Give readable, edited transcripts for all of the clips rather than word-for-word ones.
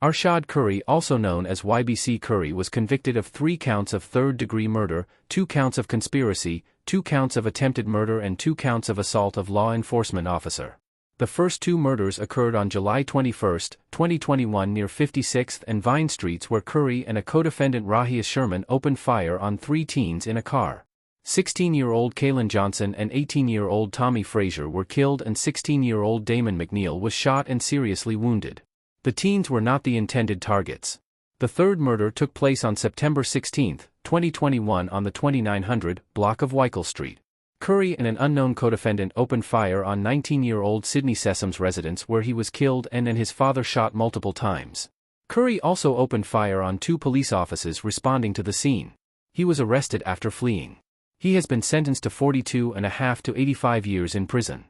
Arshad Curry, also known as YBC Curry, was convicted of 3 counts of third-degree murder, 2 counts of conspiracy, 2 counts of attempted murder and 2 counts of assault of law enforcement officer. The first 2 murders occurred on July 21, 2021 near 56th and Vine Streets, where Curry and a co-defendant Rahia Sherman opened fire on 3 teens in a car. 16-year-old Kaylin Johnson and 18-year-old Tommy Frazier were killed and 16-year-old Damon McNeil was shot and seriously wounded. The teens were not the intended targets. The third murder took place on September 16, 2021 on the 2900 block of Weichel Street. Curry and an unknown co-defendant opened fire on 19-year-old Sidney Sessoms' residence, where he was killed and his father shot multiple times. Curry also opened fire on 2 police officers responding to the scene. He was arrested after fleeing. He has been sentenced to 42.5 to 85 years in prison.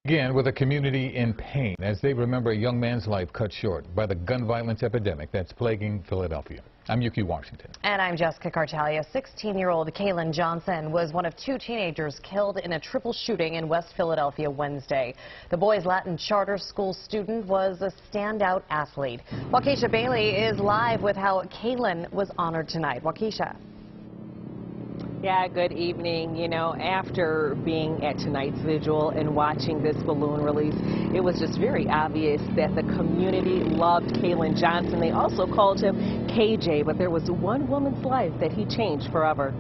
Again, with a community in pain as they remember a young man's life cut short by the gun violence epidemic that's plaguing Philadelphia. I'm Yuki Washington. And I'm Jessica Cartalia. 16-year-old Kaylin Johnson was one of 2 teenagers killed in a triple shooting in West Philadelphia Wednesday. The boys' Latin charter school student was a standout athlete. Waukesha Bailey is live with how Kaylin was honored tonight. Waukesha. Yeah, good evening. You know, after being at tonight's vigil and watching this balloon release, it was just very obvious that the community loved Kaylin Johnson. They also called him KJ, but there was one woman's life that he changed forever.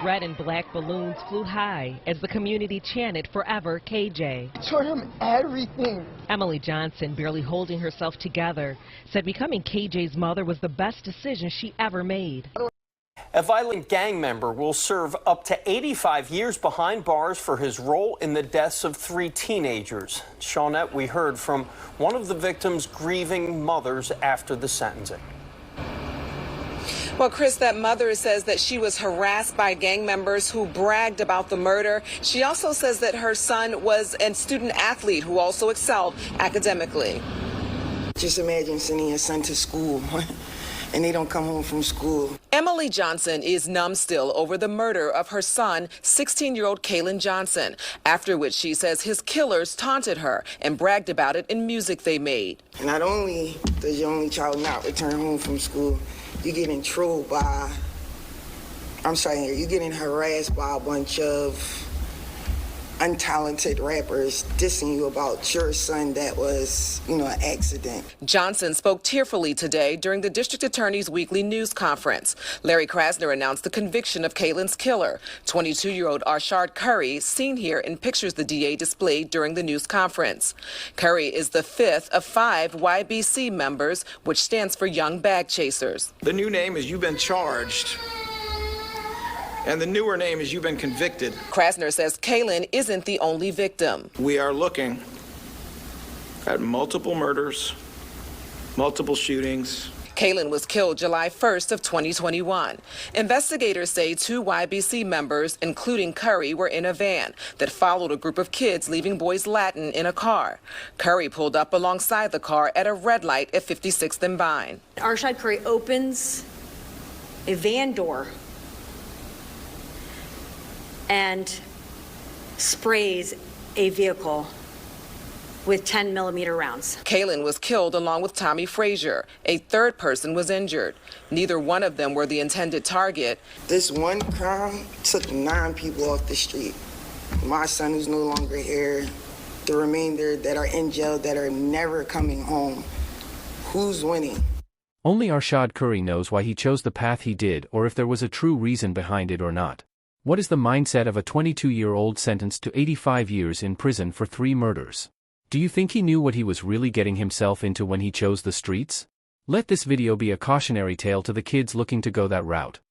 Red and black balloons flew high as the community chanted "Forever KJ." Showed him everything. Emily Johnson, barely holding herself together, said becoming KJ's mother was the best decision she ever made. A violent gang member will serve up to 85 years behind bars for his role in the deaths of 3 teenagers. Shawnette, we heard from one of the victims' grieving mothers after the sentencing. Well, Chris, that mother says that she was harassed by gang members who bragged about the murder. She also says that her son was a student athlete who also excelled academically. Just imagine sending your son to school and they don't come home from school. Emily Johnson is numb still over the murder of her son, 16-year-old Kaylin Johnson, after which she says his killers taunted her and bragged about it in music they made. Not only does your only child not return home from school, you get in trouble by, you're getting harassed by a bunch of untalented rappers dissing you about your son that was, an accident. Johnson spoke tearfully today during the district attorney's weekly news conference. Larry Krasner announced the conviction of Kaylin's killer, 22-year-old Arshad Curry, seen here in pictures the DA displayed during the news conference. Curry is the 5th of 5 YBC members, which stands for Young Bag Chasers. The new name is You've Been Charged. And the newer name is You've Been Convicted. Krasner says Kaylin isn't the only victim. We are looking at multiple murders, multiple shootings. Kaylin was killed July 1st of 2021. Investigators say 2 YBC members, including Curry, were in a van that followed a group of kids leaving Boys Latin in a car. Curry pulled up alongside the car at a red light at 56th and Vine. Arshad Curry opens a van door and sprays a vehicle with 10mm rounds. Kaylin was killed along with Tommy Frazier. A third person was injured. Neither one of them were the intended target. This one crime took 9 people off the street. My son, who's no longer here, the remainder that are in jail that are never coming home. Who's winning? Only Arshad Curry knows why he chose the path he did, or if there was a true reason behind it or not. What is the mindset of a 22-year-old sentenced to 85 years in prison for 3 murders? Do you think he knew what he was really getting himself into when he chose the streets? Let this video be a cautionary tale to the kids looking to go that route.